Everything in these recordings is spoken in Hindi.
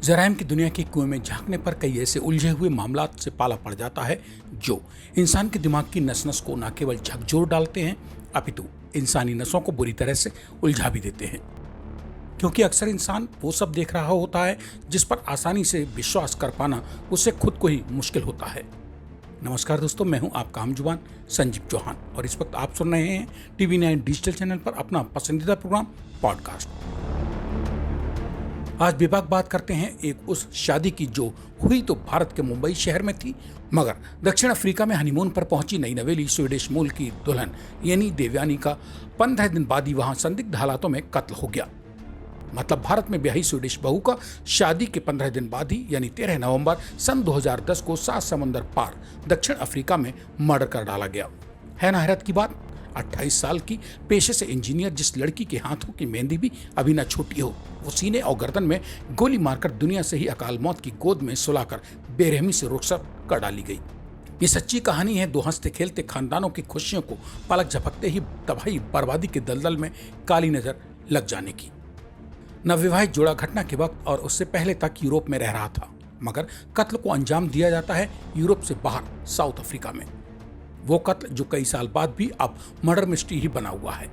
जराइम की दुनिया के कुएं में झांकने पर कई ऐसे उलझे हुए मामलात से पाला पड़ जाता है जो इंसान के दिमाग की नस नस को न केवल झकझोर डालते हैं अपितु इंसानी नसों को बुरी तरह से उलझा भी देते हैं। क्योंकि अक्सर इंसान वो सब देख रहा होता है जिस पर आसानी से विश्वास कर पाना उससे खुद को ही मुश्किल होता है। नमस्कार दोस्तों, मैं हूं आपका आम जुबान संजीव चौहान और इस वक्त आप सुन रहे हैं TV9 डिजिटल चैनल पर अपना पसंदीदा प्रोग्राम पॉडकास्ट। आज बेबाक बात करते हैं एक उस शादी की जो हुई तो भारत के मुंबई शहर में थी, मगर दक्षिण अफ्रीका में हनीमून पर पहुंची नई नवेली स्वीडिश मूल की दुल्हन यानी देवयानी का 15 दिन बाद ही वहां संदिग्ध हालातों में कत्ल हो गया। मतलब भारत में ब्याही स्वीडिश बहू का शादी के 15 दिन बाद ही यानी 13 नवंबर सन 2010 को 7 समंदर पार दक्षिण अफ्रीका में मर्डर कर डाला गया। है ना हैरत की बात। 28 साल की पेशे से इंजीनियर जिस लड़की के हाथों की मेहंदी भी अभी न छूटी हो, वो सीने और गर्दन में गोली मारकर दुनिया से ही अकाल मौत की गोद में सुलाकर बेरहमी से रुखसत कर डाली गई। ये सच्ची कहानी है दो हंसते खेलते खानदानों की खुशियों को पलक झपकते ही तबाही बर्बादी के दलदल में काली नजर लग जाने की। नवविवाहित जोड़ा घटना के वक्त और उससे पहले तक यूरोप में रह रहा था, मगर कत्ल को अंजाम दिया जाता है यूरोप से बाहर साउथ अफ्रीका में। वो कत्ल जो कई साल बाद भी अब मर्डर मिस्ट्री ही बना हुआ है।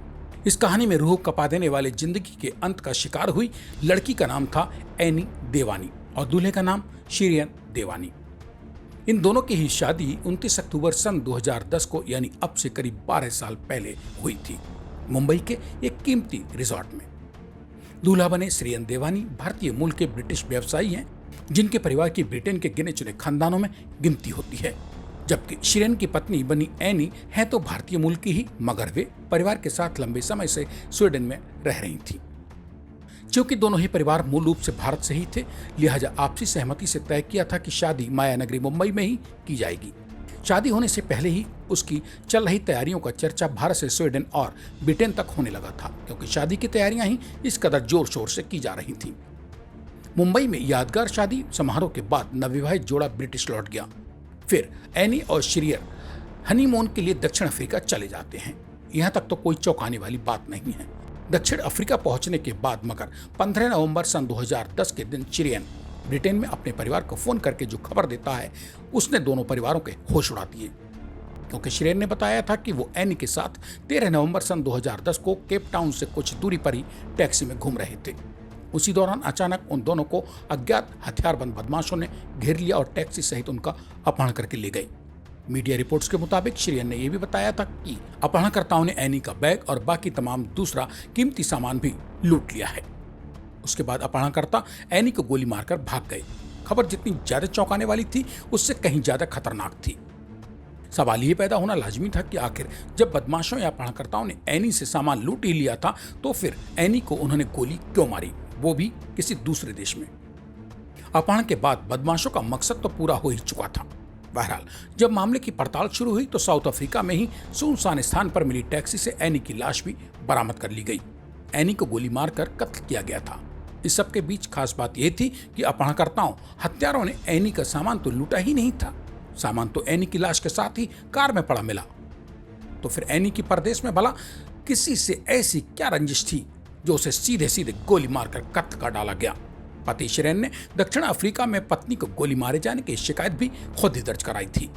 इस कहानी में रूह कपा देने वाले जिंदगी के अंत का शिकार हुई लड़की का नाम था एनी देवानी और दूल्हे का नाम शिरियन देवानी। इन दोनों की ही शादी 29 अक्टूबर सन 2010 को यानी अब से करीब 12 साल पहले हुई थी, मुंबई के एक कीमती रिजॉर्ट में। दूल्हा बने शिरियन देवानी भारतीय मूल के ब्रिटिश व्यवसायी हैं, जिनके परिवार की ब्रिटेन के गिने चुने खानदानों में गिनती होती है। जबकि शिरियन की पत्नी बनी एनी है तो भारतीय मूल की ही, मगर वे परिवार के साथ लंबे समय से स्वीडन में रह रही थी। क्योंकि दोनों ही परिवार मूल रूप से भारत से ही थे, लिहाजा आपसी सहमति से तय किया था कि शादी माया नगरी मुंबई में ही की जाएगी। शादी होने से पहले ही उसकी चल रही तैयारियों का चर्चा भारत से स्वीडन और ब्रिटेन तक होने लगा था, क्योंकि शादी की तैयारियां ही इस कदर जोर शोर से की जा रही थी। मुंबई में यादगार शादी समारोह के बाद नवविवाहित जोड़ा ब्रिटिश लौट गया। फिर एनी और शिरियन हनीमून के लिए दक्षिण अफ्रीका चले जाते हैं। यहां तक तो कोई चौंकाने वाली बात नहीं है। दक्षिण अफ्रीका पहुंचने के बाद मगर 15 नवंबर सन 2010 के दिन शिरियन ब्रिटेन में अपने परिवार को फोन करके जो खबर देता है, उसने दोनों परिवारों के होश उड़ा दिए। क्योंकि शिरियन ने बताया था कि वो एनी के साथ 13 नवंबर सन 2010 को केप टाउन से कुछ दूरी पर ही टैक्सी में घूम रहे थे। उसी दौरान अचानक उन दोनों को अज्ञात हथियारबंद बदमाशों ने घेर लिया और टैक्सी सहित उनका अपहरण करके ले गए। मीडिया रिपोर्ट्स के मुताबिक शिरियन ने यह भी बताया था कि अपहरणकर्ताओं ने एनी का बैग और बाकी तमाम दूसरा कीमती सामान भी लूट लिया है। उसके बाद अपहरणकर्ता एनी को गोली मारकर भाग गए। खबर जितनी ज्यादा चौंकाने वाली थी, उससे कहीं ज्यादा खतरनाक थी। सवाल ये पैदा होना लाजमी था कि आखिर जब बदमाशों या अपहरणकर्ताओं ने एनी से सामान लूट ही लिया था, तो फिर एनी को उन्होंने गोली क्यों मारी, वो भी किसी दूसरे देश में। अपहरण के बाद बदमाशों का मकसद तो पूरा हो ही चुका था। बहरहाल जब मामले की पड़ताल शुरू हुई तो साउथ अफ्रीका में ही सुनसान स्थान पर मिली टैक्सी से एनी की लाश भी बरामद कर ली गई। एनी को गोली मारकर कत्ल किया गया था। इस सब के बीच खास बात यह थी कि अपहरणकर्ताओं हत्यारों ने एनी का सामान तो लूटा ही नहीं था, सामान तो एनी की लाश के साथ ही कार में पड़ा मिला। तो फिर एनी की परदेश में भला किसी से ऐसी क्या रंजिश थी जो उसे सीधे सीधे गोली मारकर कत्ल कर डाला गया। पति शिरियन ने दक्षिण अफ्रीका में पत्नी को गोली मारे जाने की शिकायत भी खुद ही दर्ज कराई थी।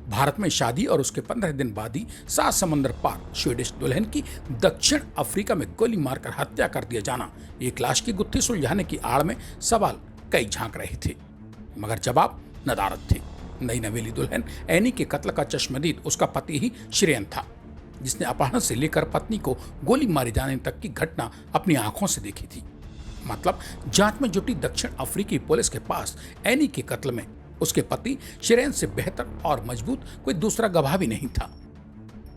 भारत में शादी और उसके 15 दिन बाद ही 7 समंदर पार स्वीडिश दुल्हन की दक्षिण अफ्रीका में गोली मारकर हत्या कर दिया जाना, एक लाश की गुत्थी सुलझाने की आड़ में सवाल कई झांक रहे थे, मगर जवाब नदारद थे। नई नवेली दुल्हन एनी के कत्ल का चश्मदीद उसका पति ही शिरियन था, जिसने अपहरण से लेकर पत्नी को गोली मारे जाने तक की घटना अपनी आंखों से देखी थी। मतलब जांच में जुटी दक्षिण अफ्रीकी पुलिस के पास एनी के कत्ल में उसके पति शिरियन से बेहतर और मजबूत कोई दूसरा गवाह भी नहीं था।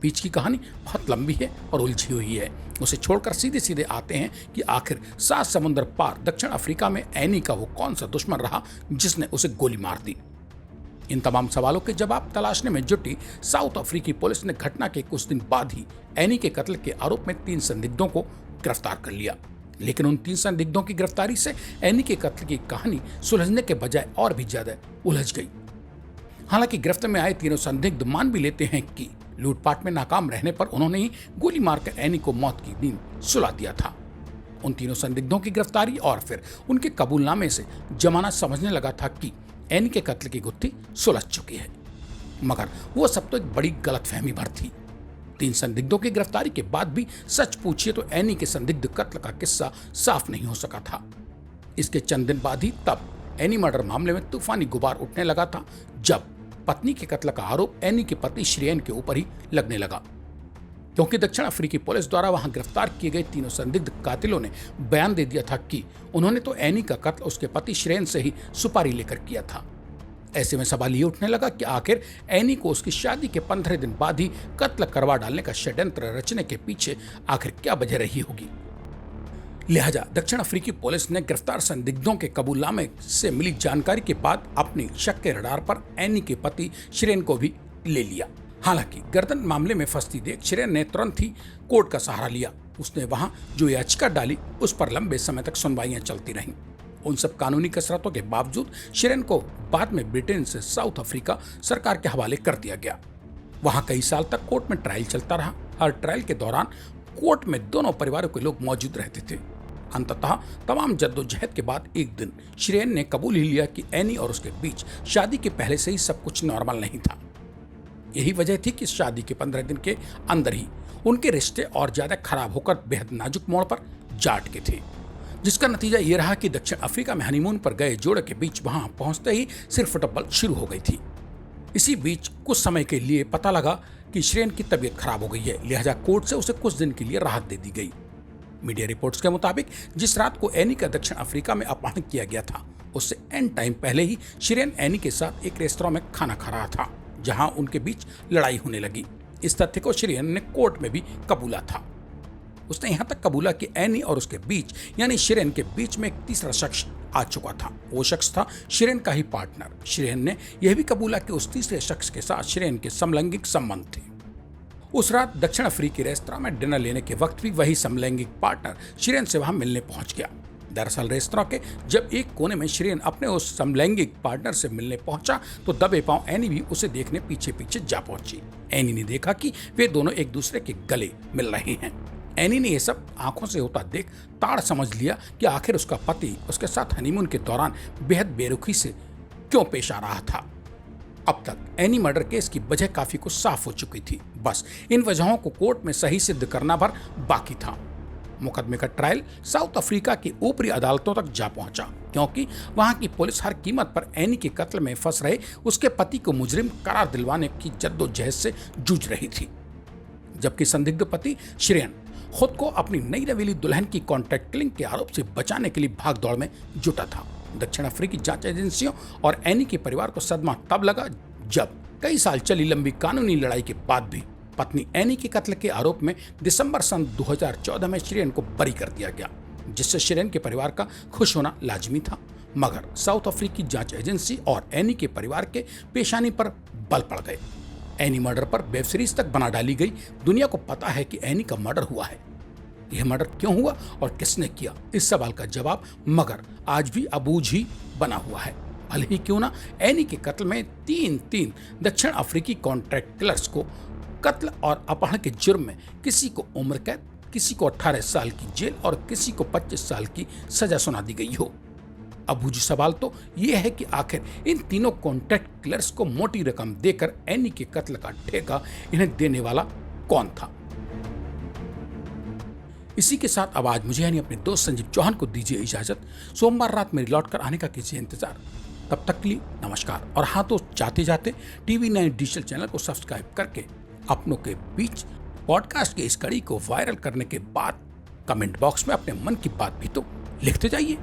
बीच की कहानी बहुत लंबी है और उलझी हुई है। उसे छोड़कर सीधे सीधे आते हैं कि आखिर 7 समुद्र पार दक्षिण अफ्रीका में एनी का वो कौन सा दुश्मन रहा जिसने उसे गोली मार दी। इन तमाम सवालों के जवाब तलाशने में जुटी साउथ अफ्रीकी पुलिस ने घटना के कुछ दिन बाद ही एनी के कत्ल के आरोप में 3 संदिग्धों को गिरफ्तार कर लिया। लेकिन उन 3 संदिग्धों की गिरफ्तारी से एनी के कत्ल की कहानी सुलझने के बजाय और भी ज्यादा उलझ गई। हालांकि गिरफ्त में आए तीनों संदिग्ध मान भी लेते हैं कि लूटपाट में नाकाम रहने पर उन्होंने ही गोली मारकर एनी को मौत की नींद सुला दिया था। उन तीनों संदिग्धों की गिरफ्तारी और फिर उनके कबूलनामे से जमाना समझने लगा था कि एनी के कत्ल की गुत्थी सुलझ चुकी है। मगर वो सब तो एक बड़ी गलतफहमी भर थी। 3 संदिग्धों की गिरफ्तारी के बाद भी सच पूछिए तो एनी के संदिग्ध कत्ल का किस्सा साफ नहीं हो सका था। इसके चंद दिन बाद ही तब एनी मर्डर मामले में तूफानी गुबार उठने लगा था, जब पत्नी के कत्ल का आरोप एनी के पति श्रेयन के ऊपर ही लगने लगा, क्योंकि दक्षिण अफ्रीकी पुलिस द्वारा वहां गिरफ्तार किए गए तीनों संदिग्ध कातिलों ने बयान दे दिया था कि उन्होंने तो एनी का कत्ल उसके पति श्रेयन से ही सुपारी लेकर किया था। ऐसे में सवाल ये उठने लगा कि आखिर एनी को उसकी शादी के 15 दिन बाद ही कत्ल करवा डालने का षड्यंत्र रचने के पीछे आखिर क्या वजह रही होगी। लिहाजा दक्षिण अफ्रीकी पुलिस ने गिरफ्तार संदिग्धों के कबूलनामे से मिली जानकारी के बाद अपनी शक के रडार पर एनी के पति श्रेयन को भी ले लिया। हालांकि गर्दन मामले में फंसती देख श्रेयन ने तुरंत ही कोर्ट का सहारा लिया। उसने वहां जो याचिका डाली उस पर लंबे समय तक सुनवाइयां चलती रहीं। उन सब कानूनी कसरतों के बावजूद श्रेयन को बाद में ब्रिटेन से साउथ अफ्रीका सरकार के हवाले कर दिया गया। वहां कई साल तक कोर्ट में ट्रायल चलता रहा। हर ट्रायल के दौरान कोर्ट में दोनों परिवारों के लोग मौजूद रहते थे। अंततः तमाम जद्दोजहद के बाद एक दिन श्रेयन ने कबूल ही लिया कि एनी और उसके बीच शादी के पहले से ही सब कुछ नॉर्मल नहीं था। यही वजह थी कि शादी के 15 दिन के अंदर ही उनके रिश्ते और ज्यादा खराब होकर बेहद नाजुक मोड़ पर जा अटके थे, जिसका नतीजा ये रहा कि दक्षिण अफ्रीका में हनीमून पर गए जोड़े के बीच वहां पहुंचते ही सिर्फ फुटबॉल शुरू हो गई थी। इसी बीच कुछ समय के लिए पता लगा कि श्रेयन की तबीयत खराब हो गई है, लिहाजा कोर्ट से उसे कुछ दिन के लिए राहत दे दी गई। मीडिया रिपोर्ट्स के मुताबिक जिस रात को एनी का दक्षिण अफ्रीका में अपहरण किया गया था, उससे एंड टाइम पहले ही श्रेयन एनी के साथ एक रेस्तरां में खाना खा रहा था, जहां उनके बीच लड़ाई होने लगी। इस तथ्य को श्रेयन ने कोर्ट में भी कबूला था। उसने यहां तक कबूला कि एनी और उसके बीच यानी श्रेयन के बीच में एक तीसरा शख्स आ चुका था। वो शख्स था श्रेयन का ही पार्टनर। श्रेयन ने यह भी कबूला कि उस तीसरे शख्स के साथ श्रेयन के समलैंगिक संबंध थे। उस रात दक्षिण अफ्रीकी रेस्तरां में डिनर लेने के वक्त भी वही समलैंगिक पार्टनर श्रेयन से वहां मिलने पहुंच गया। दरअसल रेस्तरां के जब एक कोने में श्रेयन अपने उस समलैंगिक पार्टनर से मिलने पहुंचा तो दबे पांव एनी भी उसे देखने पीछे पीछे जा पहुंची। एनी ने देखा कि वे दोनों एक दूसरे के गले मिल रहे हैं। एनी ने यह सब आंखों से होता देख ताड़ समझ लिया कि आखिर उसका पति उसके साथ हनीमून के दौरान बेहद बेरुखी से क्यों पेश आ रहा था। अब तक एनी मर्डर केस की वजह काफी कुछ साफ हो चुकी थी। बस इन वजहों को कोर्ट में सही सिद्ध करना भर बाकी था। मुकदमे का ट्रायल साउथ अफ्रीका की ऊपरी अदालतों तक जा पहुंचा, क्योंकि वहां की पुलिस हर कीमत पर एनी के कत्ल में फंस रहे उसके पति को मुजरिम करार दिलवाने की जद्दोजहद से जूझ रही थी। जबकि संदिग्ध पति श्रेयन खुद को अपनी नई नवेली दुल्हन की कॉन्ट्रैक्ट किलिंग के आरोप से बचाने के लिए भाग दौड़ में जुटा था। दक्षिण अफ्रीकी जांच एजेंसियों और एनी के परिवार को सदमा तब लगा जब कई साल चली लंबी कानूनी लड़ाई के बाद भी पत्नी एनी के कत्ल के आरोप में दिसंबर सन 2014 में श्रेयन को बरी कर दिया गया, जिससे श्रेयन के परिवार का खुश होना लाजमी था। मगर साउथ अफ्रीकी जांच एजेंसी और एनी के परिवार के पेशानी पर बल पड़ गए। एनी मर्डर पर वेब सीरीज तक बना डाली गई। दुनिया को पता है कि एनी का मर्डर हुआ है। यह मर्डर क्यों हुआ और किसने किया, इस सवाल का जवाब मगर आज भी अबूझ ही बना हुआ है। भले ही क्यों ना एनी के कत्ल में तीन दक्षिण अफ्रीकी कॉन्ट्रैक्ट किलर्स को कत्ल और अपहरण के जुर्म में किसी को उम्र कैद, किसी को 18 साल की जेल और किसी को 25 साल की सजा सुना दी गई हो। अबूझ सवाल तो यह है कि आखिर इन तीनों कॉन्ट्रैक्ट किलर्स को मोटी रकम देकर एनी के कत्ल का ठेका इन्हें देने वाला कौन था। इसी के साथ अब आज मुझे यानी अपने दोस्त संजीव चौहान को दीजिए इजाजत। सोमवार रात मेरी लौट कर आने का कीजिए इंतजार। तब तक के लिए नमस्कार। और हाँ, तो जाते जाते TV9 डिजिटल चैनल को सब्सक्राइब करके अपनों के बीच पॉडकास्ट की इस कड़ी को वायरल करने के बाद कमेंट बॉक्स में अपने मन की बात भी तो लिखते जाइए।